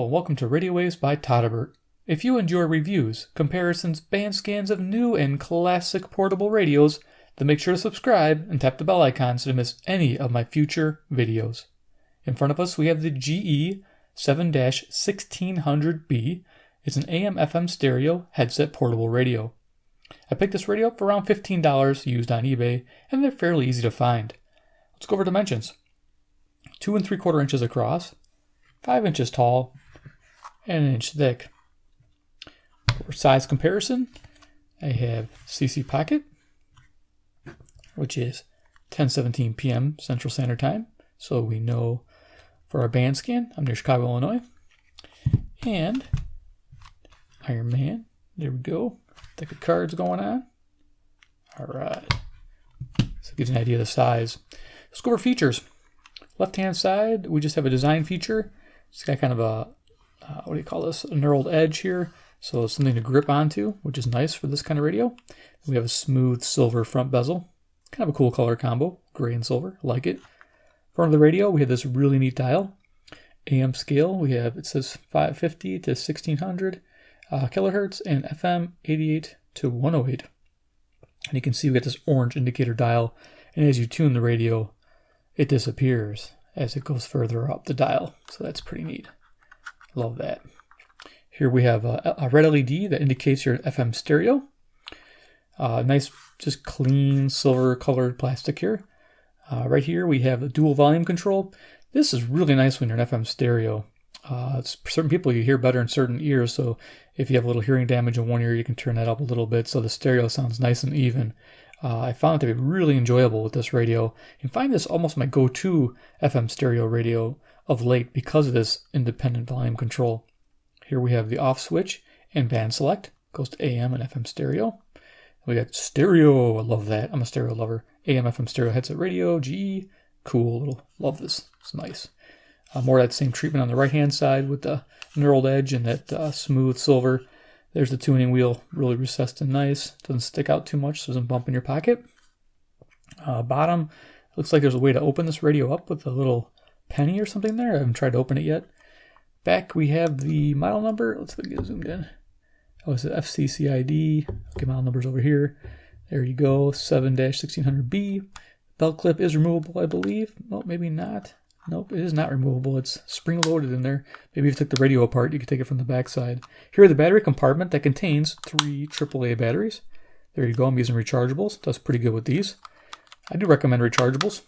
welcome to Radio Waves by Todderbert. If you enjoy reviews, comparisons, band scans of new and classic portable radios, then make sure to subscribe and tap the bell icon so to miss any of my future videos. In front of us we have the GE 7-1600B. It's an AM/FM stereo headset portable radio. I picked this radio up for around $15 used on eBay, and they're fairly easy to find. Let's go over dimensions. 2 3/4 inches across, 5 inches tall, and 1 inch thick. For size comparison, I have CC Pocket, which is 10:17 p.m. Central Standard Time, so we know for our band scan, I'm near Chicago, Illinois. And Iron Man, there we go. Deck of cards going on. All right, so it gives you an idea of the size. Let's go over features. Left-hand side, we just have a design feature. It's got kind of a, what do you call this? A knurled edge here. So it's something to grip onto, which is nice for this kind of radio. We have a smooth silver front bezel. Kind of a cool color combo, gray and silver. I like it. Front of the radio, we have this really neat dial. AM scale, we have, it says 550 to 1600 kilohertz, and FM 88 to 108. And you can see we got this orange indicator dial. And as you tune the radio, it disappears as it goes further up the dial. So that's pretty neat. Love that. Here we have a red LED that indicates you're an FM stereo. Nice, just clean silver colored plastic here. Right here we have a dual volume control. This is really nice when you're an FM stereo. Certain people you hear better in certain ears, so if you have a little hearing damage in one ear, you can turn that up a little bit so the stereo sounds nice and even. I found it to be really enjoyable with this radio, and find this almost my go-to FM stereo radio of late because of this independent volume control. Here we have the off switch and band select. Goes to AM and FM stereo. We got stereo. I love that. I'm a stereo lover. AM, FM stereo headset radio. GE. Cool. Love this. It's nice. More of that same treatment on the right-hand side with the knurled edge and that smooth silver. There's the tuning wheel. Really recessed and nice. Doesn't stick out too much, so it doesn't bump in your pocket. Bottom. Looks like there's a way to open this radio up with a little penny or something there. I haven't tried to open it yet. Back we have the model number. Let's get it zoomed in. Oh, it's the FCCID. Okay, model number's over here. There you go, 7-1600B. Belt clip is removable, I believe. Nope, maybe not. Nope, it is not removable. It's spring-loaded in there. Maybe if you took the radio apart, you could take it from the back side. Here are the battery compartment that contains 3 AAA batteries. There you go, I'm using rechargeables. Does pretty good with these. I do recommend rechargeables.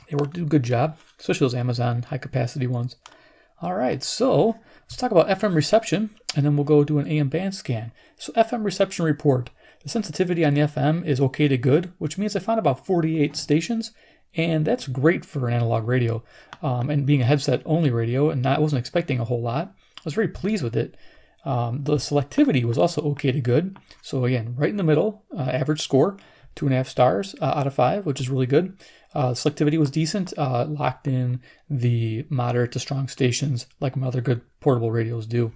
They do a good job, especially those Amazon high-capacity ones. All right, so let's talk about FM reception, and then we'll go do an AM band scan. So FM reception report. The sensitivity on the FM is okay to good, which means I found about 48 stations, and that's great for an analog radio. And being a headset-only radio, and I wasn't expecting a whole lot, I was very pleased with it. The selectivity was also okay to good. So again, right in the middle, average score, 2.5 stars out of 5, which is really good. Selectivity was decent, locked in the moderate to strong stations like my other good portable radios do,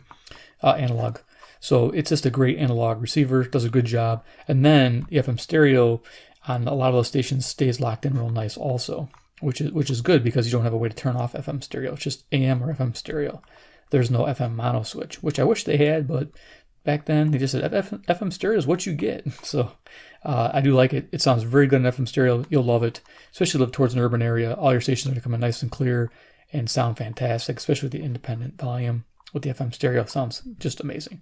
analog. So it's just a great analog receiver, does a good job. And then the FM stereo on a lot of those stations stays locked in real nice also, which is good because you don't have a way to turn off FM stereo. It's just AM or FM stereo. There's no FM mono switch, which I wish they had, but back then they just said FM stereo is what you get. So I do like it. It sounds very good in FM stereo. You'll love it, especially if you live towards an urban area. All your stations are going to come in nice and clear and sound fantastic, especially with the independent volume. With the FM stereo, it sounds just amazing.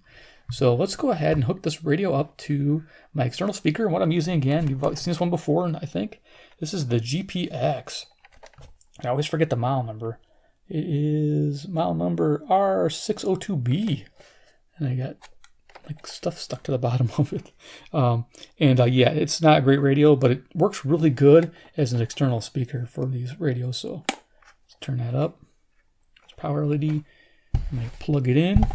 So let's go ahead and hook this radio up to my external speaker. And what I'm using, again, you've seen this one before, and I think this is the GPX. I always forget the model number. It is model number R602B. And I got like stuff stuck to the bottom of it. Yeah, it's not a great radio, but it works really good as an external speaker for these radios. So let's turn that up. It's power LED. I'm going to plug it in.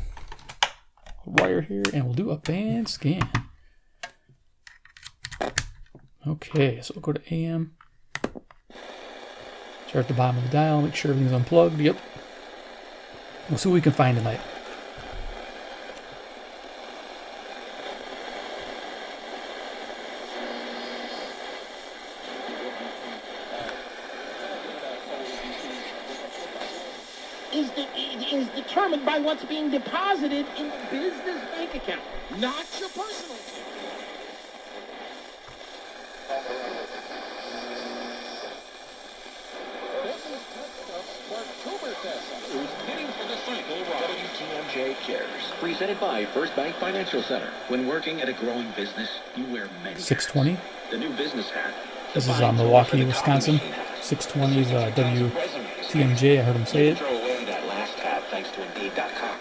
Wire here, and we'll do a band scan. Okay, so we'll go to AM. Start at the bottom of the dial, make sure everything's unplugged. Yep. We'll see what we can find tonight. Is the is determined by what's being deposited in the business bank account, not your personal account. WTMJ Cares, presented by First Bank Financial Center. When working at a growing business, you wear many 620. hats. The new business hat. This is Milwaukee, Wisconsin. 620 is WTMJ. I heard him say it. Throw away that last hat thanks to Indeed.com.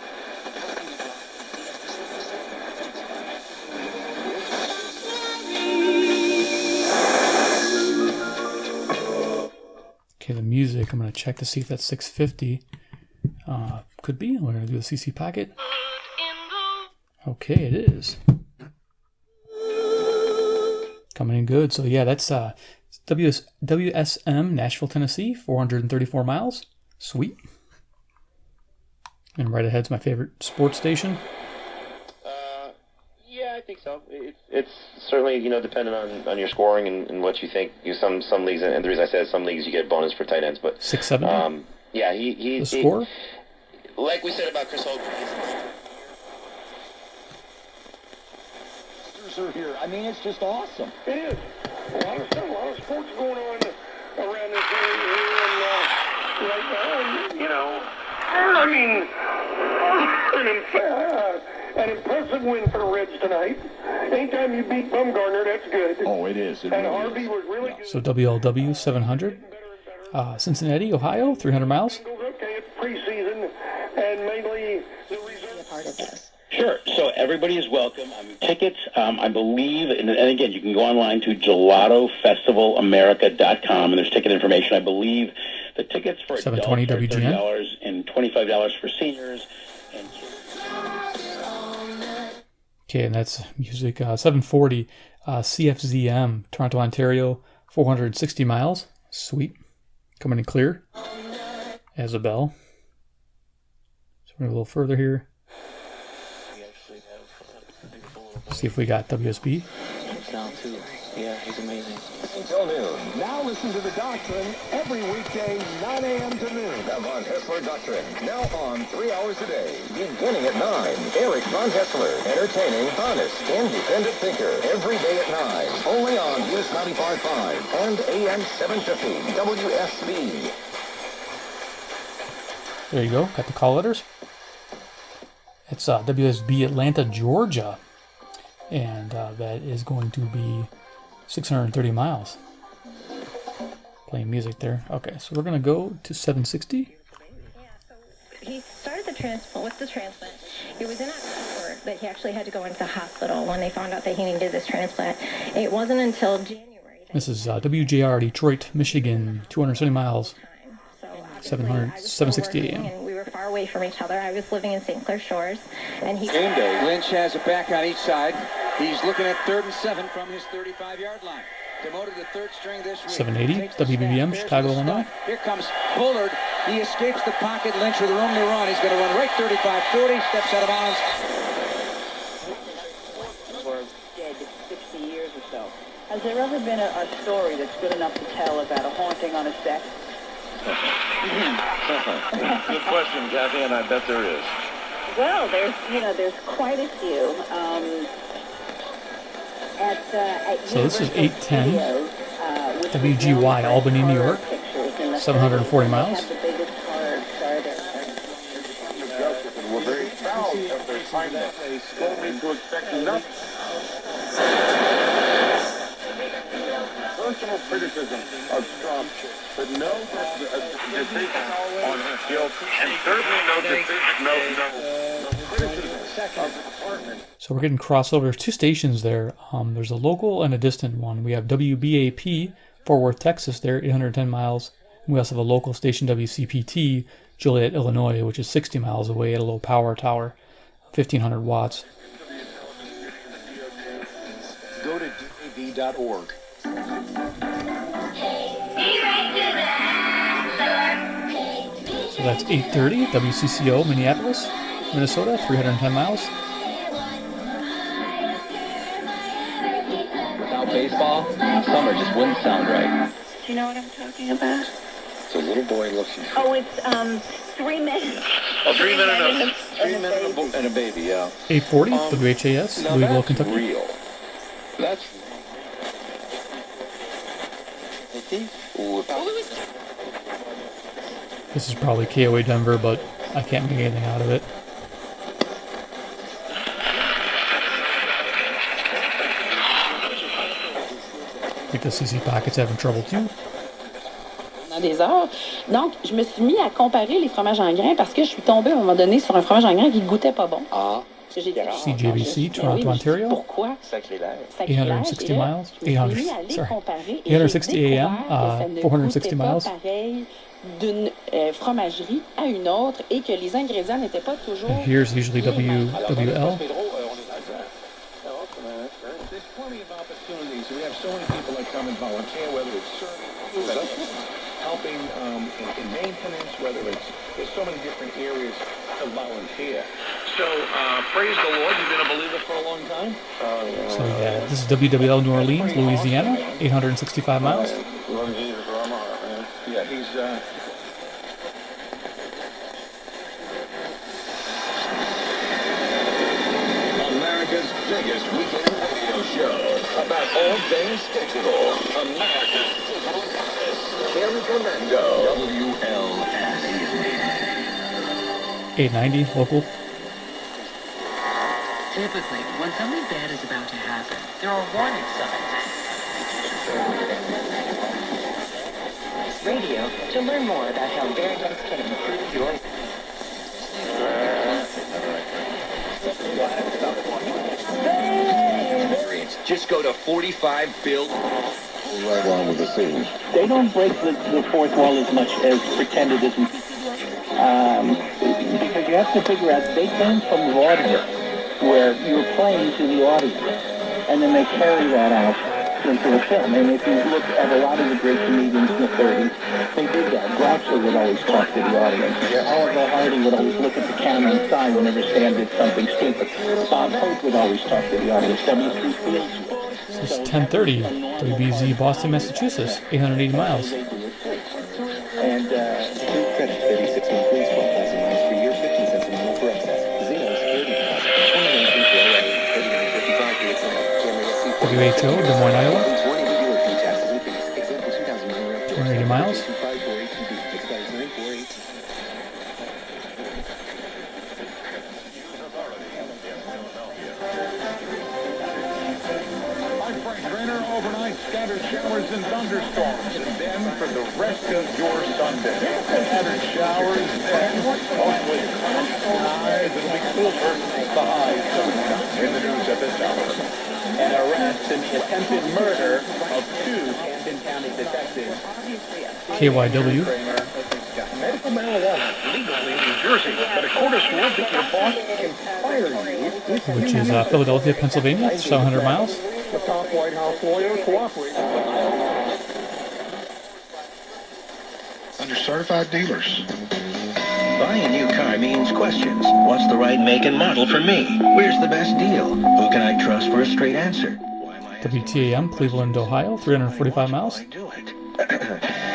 Okay, the music. I'm going to check to see if that's 650. Could be. We're going to do the CC Pocket. Okay, it is. Coming in good. So yeah, that's WSM, Nashville, Tennessee, 434 miles. Sweet. And right ahead's my favorite sports station. Yeah, I think so. It's certainly, you know, dependent on your scoring and what you think. Some leagues, and the reason I said some leagues you get bonus for tight ends, but 670. yeah, the score. Like we said about Chris Hogan. Are here. I mean, it's just awesome. It is. A lot of sports going on around this area here, and right now, and, you know, I mean, an impressive win for the Reds tonight. Anytime you beat Bumgarner, that's good. Oh, it is. It and really Harvey is. was really good. So WLW 700. Cincinnati, Ohio, 300 miles. Okay, it's preseason, and mainly the reserve. Part of this. Sure. So everybody is welcome. Tickets, I believe, and again, you can go online to gelatofestivalamerica.com, and there's ticket information. I believe the tickets for adults are $30 and $25 for seniors. And okay, and that's music. 740, CFZM, Toronto, Ontario, 460 miles. Sweet. Coming in clear. As a bell. So we're a little further here. See if we got WSB. Yeah, he's amazing. Until noon. Now listen to The Doctrine every weekday, 9 a.m. to noon. The Von Hessler Doctrine. Now on 3 hours a day. Beginning at 9. Eric Von Hessler. Entertaining, honest, independent thinker. Every day at 9. Only on News 95.5 and AM 750. WSB. There you go. Got the call letters. It's WSB Atlanta, Georgia. And that is going to be 630 miles. Playing music there. Okay, so we're going to go to 760. Yeah, so he started the transplant. What's the transplant? It was in October that he actually had to go into the hospital when they found out that he needed this transplant. It wasn't until January. This is WJR, Detroit, Michigan, 270 miles. 760 a.m. And we were far away from each other. I was living in St. Clair Shores, and he. Game day. Lynch has it back on each side. He's looking at 3rd and 7 from his 35-yard line. Demoted to third string this week. 780 WBBM, Chicago, Illinois. Here comes Bullard. He escapes the pocket. Lynch with room to run. He's going to run right 35-40. Steps out of bounds. For dead 60 years or so. Has there ever been a story that's good enough to tell about a haunting on a set? Good question, Kathy, and I bet there is. Well, there's quite a few. So this is 810 WGY, Albany, New York, 740 miles. We're very proud of their time. They told me to expect nothing. Personal criticism of Trump, but no decision on his guilt, and certainly no decision, no criticism of the department. So we're getting crossover. There's two stations there. There's a local and a distant one. We have WBAP, Fort Worth, Texas there, 810 miles. And we also have a local station, WCPT, Joliet, Illinois, which is 60 miles away at a low power tower, 1,500 watts. Go to DAB.org. So that's 830, WCCO, Minneapolis, Minnesota, 310 miles. Without baseball, summer just wouldn't sound right. Do you know what I'm talking about? So little boy looks. Oh, it's 3 minutes. 3 minutes. 3 minutes and a baby, yeah. 840, WHAS, Louisville, Kentucky. Real. That's This is probably KOA Denver, but I can't make anything out of it. I think the CC Packet's having trouble too. Dans des heures. Donc, je me suis mis à comparer les fromages en grains parce que je suis tombée à un moment donné sur un fromage en grains qui goûtait pas bon. Ah. CJBC, Toronto, Ontario. Pourquoi? 860 miles. 860 AM, 460 miles. Pareil d'une fromagerie à une autre et que les ingrédients n'étaient pas toujours. And here's usually WL. There's plenty of opportunities. We have so many people that come and volunteer, whether it's serving, helping in maintenance, whether there's so many different areas to volunteer. So, praise the Lord, you've been a believer for a long time? So yeah, this is WWL New Orleans, Louisiana, 865 miles. Yeah, he's America's biggest weekend radio show about all things digital. America's digital Carrie Fernando. WLS. 890 local. Typically, when something bad is about to happen, there are warning signs. Radio to learn more about how Veritas can improve your. Just go to 45 Bill. right on with the scene. They don't break the fourth wall as much as pretended as because you have to figure out they came from the audience where you're playing to the audience, and then they carry that out into the film. And if you look at a lot of the great comedians in the 30s, they did that. Groucho would always talk to the audience. Oliver Hardy would always look at the camera and sigh whenever Stan did something stupid. Bob Hope would always talk to the audience. W.C. Fields. This is 1030, WBZ, Boston, Massachusetts, 880 miles. And credit 36 month lease, 12,000 miles per year, 15 cents a mile for excess. Zeno security deposit, 2019 WHO, Des Moines, Iowa, 280 miles. Scattered showers and thunderstorms, and then for the rest of your Sunday. Scattered showers, then mostly cloudy skies. It'll be cooler. The high 79 in the news at this hour. An arrest in the attempted murder of two Camden County detectives. KYW. Medical marijuana legal in New Jersey, but a court has ruled that your boss can fire you. Which is Philadelphia, Pennsylvania, 700 miles. The top White House lawyer cooperated. Under certified dealers. Buying a new car means questions. What's the right make and model for me? Where's the best deal? Who can I trust for a straight answer? WTAM, Cleveland, Ohio, 345 miles.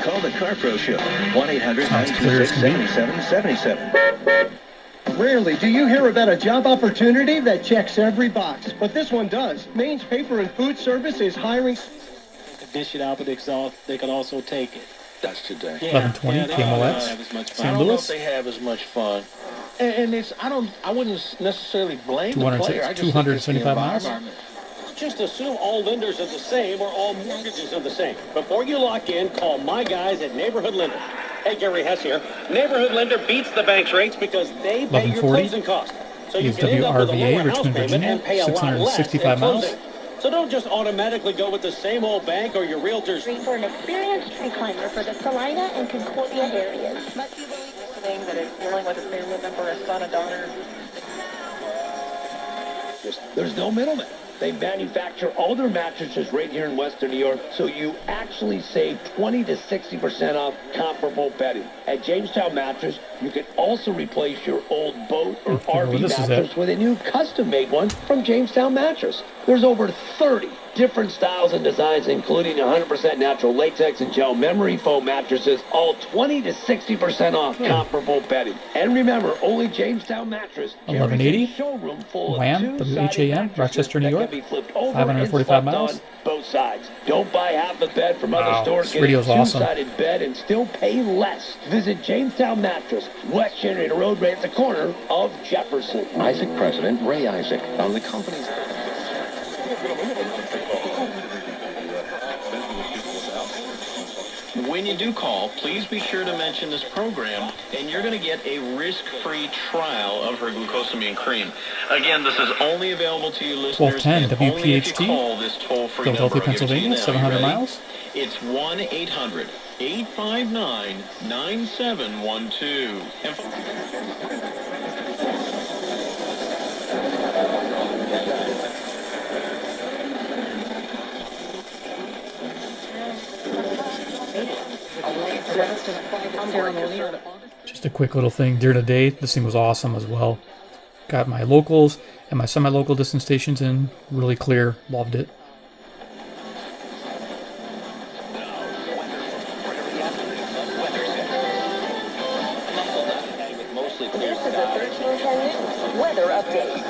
Call the Car Pro Show, 1-800-926-7777. Rarely do you hear about a job opportunity that checks every box, but this one does. Maine's Paper and Food Service is hiring. Dish it out, but they can also take it. That's today. 1120 KMOX, St. Louis. They have as much fun. And it's I wouldn't necessarily blame the player. I just 275 miles. Just assume all lenders are the same or all mortgages are the same. Before you lock in, call my guys at Neighborhood Lender. Hey, Gary Hess here. Neighborhood Lender beats the bank's rates because they pay your closing costs. So you can end up with a lower house payment and pay a lot less at closing. So don't just automatically go with the same old bank or your realtors. For an experienced tree climber for the Salina and Concordia areas. Must you believe this thing that is dealing with a family member, a son, a daughter? There's no middleman. They manufacture all their mattresses right here in Western New York, so you actually save 20 to 60% off comparable bedding. At Jamestown Mattress, You can also replace your old boat or RV this is mattress with a new custom-made one from Jamestown Mattress. There's over 30 different styles and designs, including 100% natural latex and gel memory foam mattresses, all 20 to 60% off comparable bedding. And remember, only Jamestown Mattress carries 1180 a showroom full Wham, of WHAM, Rochester, New York, 545 545 miles. Both sides. Don't buy half a bed from other Wow, stores. this Get a radio's awesome. two-sided bed and still pay less. Visit Jamestown Mattress, West Generator Road, right at the corner of Jefferson. Isaac President Ray Isaac on the company's... When you do call, please be sure to mention this program, and you're going to get a risk-free trial of her glucosamine cream. Again, this is only available to you listeners, 1210 and only if you WPHT, call this toll-free number. Philadelphia, I'll give it to you Pennsylvania, now. 700 You ready? miles. It's 1-800-859-9712. And Just a quick little thing during the day. This thing was awesome as well. Got my locals and my semi-local distance stations in really clear. Loved it. This is a 1310 weather update.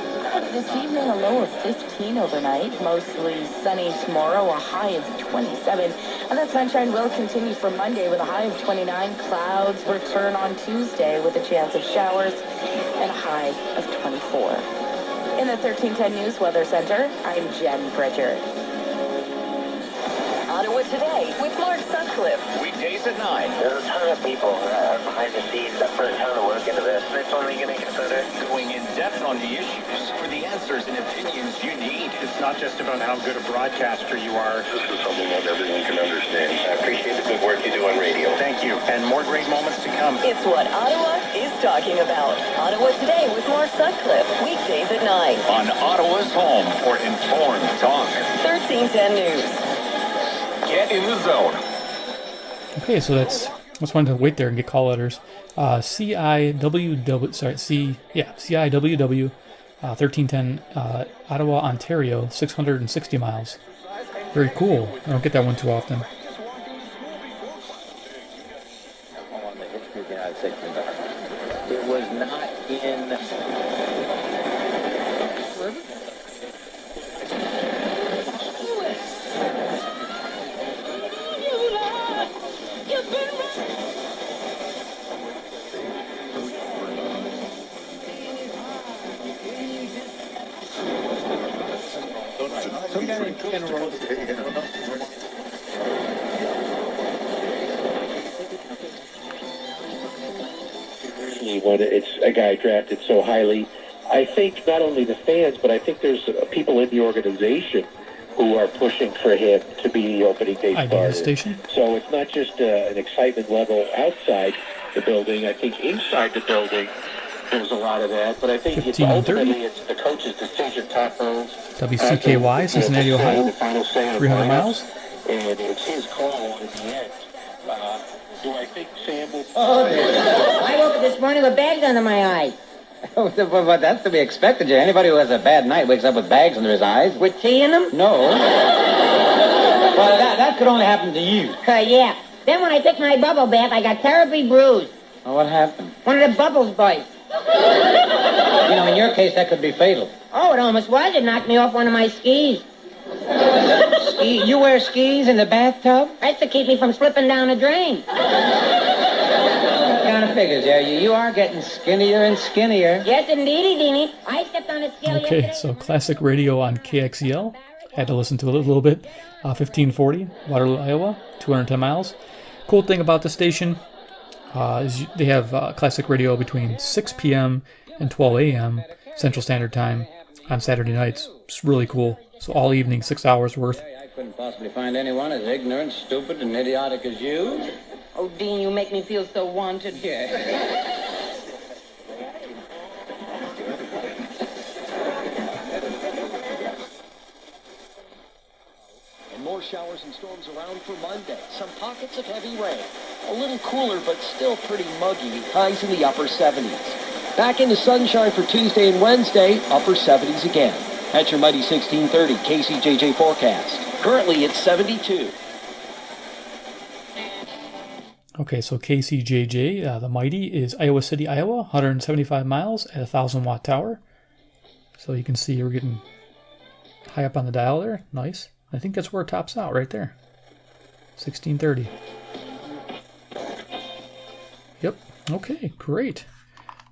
This evening, a low of 15 overnight. Mostly sunny tomorrow, a high of 27. And that sunshine will continue for Monday with a high of 29. Clouds return on Tuesday with a chance of showers and a high of 24. In the 1310 News Weather Center, I'm Jen Bridger. Ottawa Today with Mark Sutcliffe. Weekdays at 9. There's a ton of people behind the scenes that put a ton of work into this, and it's only going to get better. Going in depth on the issues for the answers and opinions you need. It's not just about how good a broadcaster you are. This is something that everyone can understand. I appreciate the good work you do on radio. Thank you, and more great moments to come. It's what Ottawa is talking about. Ottawa Today with Mark Sutcliffe. Weekdays at 9. On Ottawa's home for informed talk. 1310 News. Get in the zone. Okay, so that's just wanted to wait there and get call letters. CIWW, sorry, CIWW, 1310, Ottawa, Ontario, 660 miles. Very cool. I don't get that one too often. It was not in... When it's a guy drafted so highly, I think not only the fans, but I think there's people in the organization who are pushing for him to be the opening day starter. Station. So it's not just an excitement level outside the building. I think inside the building there's a lot of that, but I think ultimately it's the coach's decision. Top rows. WCKY, Cincinnati, Ohio, 300 miles. And it's his call in the end. Do I think Sam will... I woke up this morning with bags under my eyes. Well, that's to be expected, Jay. Anybody who has a bad night wakes up with bags under his eyes. With tea in them? No. Well, that could only happen to you. Yeah. Then when I took my bubble bath, I got terribly bruised. Well, what happened? One of the bubbles burst. You know, in your case, that could be fatal. Oh, it almost was. It knocked me off one of my skis. You wear skis in the bathtub? That's to keep me from slipping down a drain. Kind of figures, yeah. You are getting skinnier and skinnier. Yes, indeedy, Deanie. I stepped on a scale Okay, yesterday. so classic radio on KXEL. Had to listen to it a little bit. 1540, Waterloo, Iowa, 210 miles. Cool thing about the station is they have classic radio between 6 p.m. and 12 a.m. Central Standard Time on Saturday nights. It's really cool. So all evening, 6 hours worth. I couldn't possibly find anyone as ignorant, stupid, and idiotic as you. Oh, Dean, you make me feel so wanted. Yeah. And more showers and storms around for Monday. Some pockets of heavy rain. A little cooler, but still pretty muggy. Highs in the upper 70s. Back into sunshine for Tuesday and Wednesday, upper 70s again. That's your mighty 1630 KCJJ forecast. Currently, it's 72. Okay, so KCJJ, the mighty, is Iowa City, Iowa, 175 miles at a 1,000-watt tower. So you can see we're getting high up on the dial there. Nice. I think that's where it tops out, right there. 1630. Yep. Okay, great.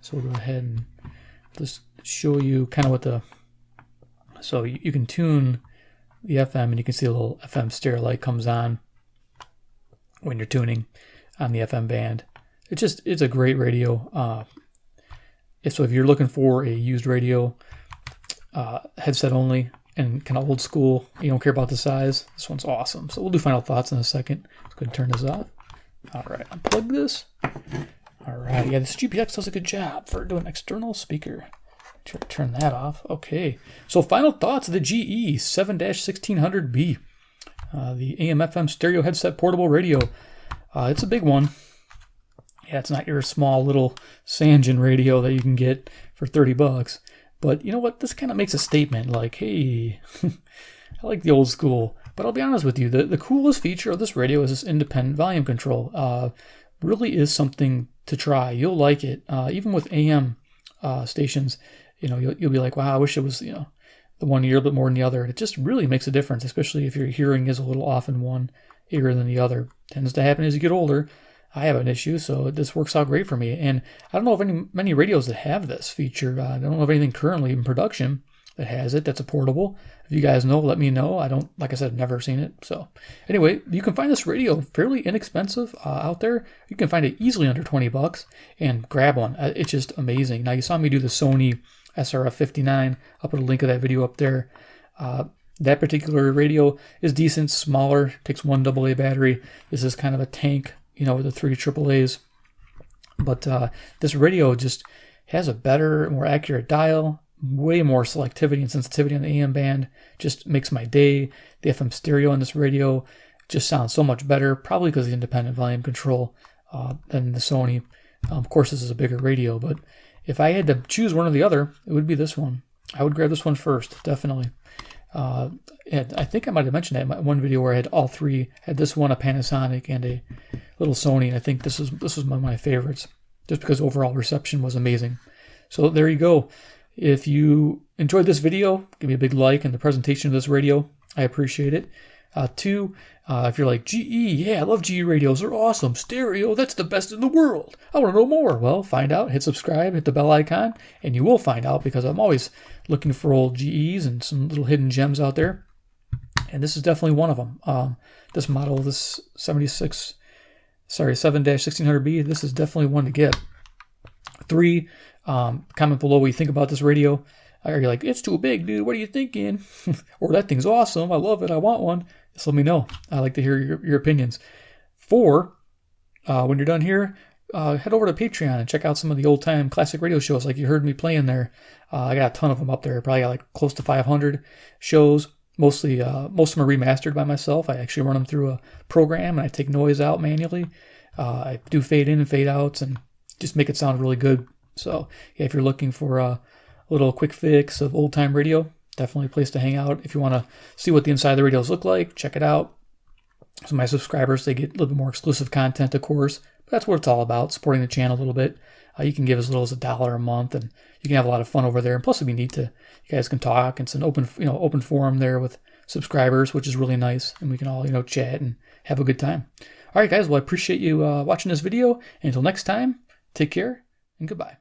So we'll go ahead and just show you kind of what the... So you can tune the FM, and you can see a little FM stereo light comes on when you're tuning on the FM band. It's a great radio. So if you're looking for a used radio, headset only, and kind of old school, you don't care about the size, this one's awesome. So we'll do final thoughts in a second. Let's go ahead and turn this off. All right, unplug this. All right, yeah, this GPX does a good job for doing external speaker. Turn that off. Okay, so final thoughts of the GE 7-1600B, the AM/FM stereo headset portable radio. It's a big one. Yeah, it's not your small little Sanjin radio that you can get for $30. But you know what? This kind of makes a statement like, hey, I like the old school. But I'll be honest with you, the coolest feature of this radio is this independent volume control. Really is something to try. You'll like it. Even with AM stations, you'll be like, wow, I wish it was, the one ear a bit more than the other. It just really makes a difference, especially if your hearing is a little off in one ear than the other. Tends to happen as you get older. I have an issue, so this works out great for me. And I don't know of many radios that have this feature. I don't know of anything currently in production that has it, that's a portable. If you guys know, let me know. I don't, like I said, never seen it. So anyway, you can find this radio fairly inexpensive out there. You can find it easily under $20 and grab one. It's just amazing. Now, you saw me do the Sony SRF 59. I'll put a link of that video up there. That particular radio is decent, smaller, takes one AA battery. This is kind of a tank, with the 3 AAAs. But this radio just has a better, more accurate dial, way more selectivity and sensitivity on the AM band. Just makes my day. The FM stereo on this radio just sounds so much better, probably because of the independent volume control than the Sony. Of course, this is a bigger radio, but if I had to choose one or the other, it would be this one. I would grab this one first, definitely. I think I might have mentioned that in my one video where I had all three. I had this one, a Panasonic, and a little Sony. And I think this was one of my favorites, just because overall reception was amazing. So there you go. If you enjoyed this video, give me a big like and the presentation of this radio. I appreciate it. Two, if you're like, GE, yeah, I love GE radios. They're awesome. Stereo, that's the best in the world. I want to know more. Well, find out. Hit subscribe. Hit the bell icon. And you will find out, because I'm always looking for old GEs and some little hidden gems out there. And this is definitely one of them. This model, this 7-1600B, this is definitely one to get. Three, comment below what you think about this radio. Are you like, it's too big, dude? What are you thinking? Or that thing's awesome. I love it. I want one. Just let me know. I like to hear your opinions. Four, when you're done here, head over to Patreon and check out some of the old-time classic radio shows like you heard me playing there. I got a ton of them up there. Probably got like close to 500 shows. Most of them are remastered by myself. I actually run them through a program, and I take noise out manually. I do fade in and fade outs and just make it sound really good. So yeah, if you're looking for a little quick fix of old-time radio, definitely a place to hang out. If you want to see what the inside of the radios look like, check it out. So my subscribers, they get a little bit more exclusive content, of course. But that's what it's all about, supporting the channel a little bit. You can give as little as $1 a month, and you can have a lot of fun over there. And plus, it'd be neat to, you guys can talk. It's an open forum there with subscribers, which is really nice, and we can all chat and have a good time. All right, guys. Well, I appreciate you watching this video. And until next time, take care and goodbye.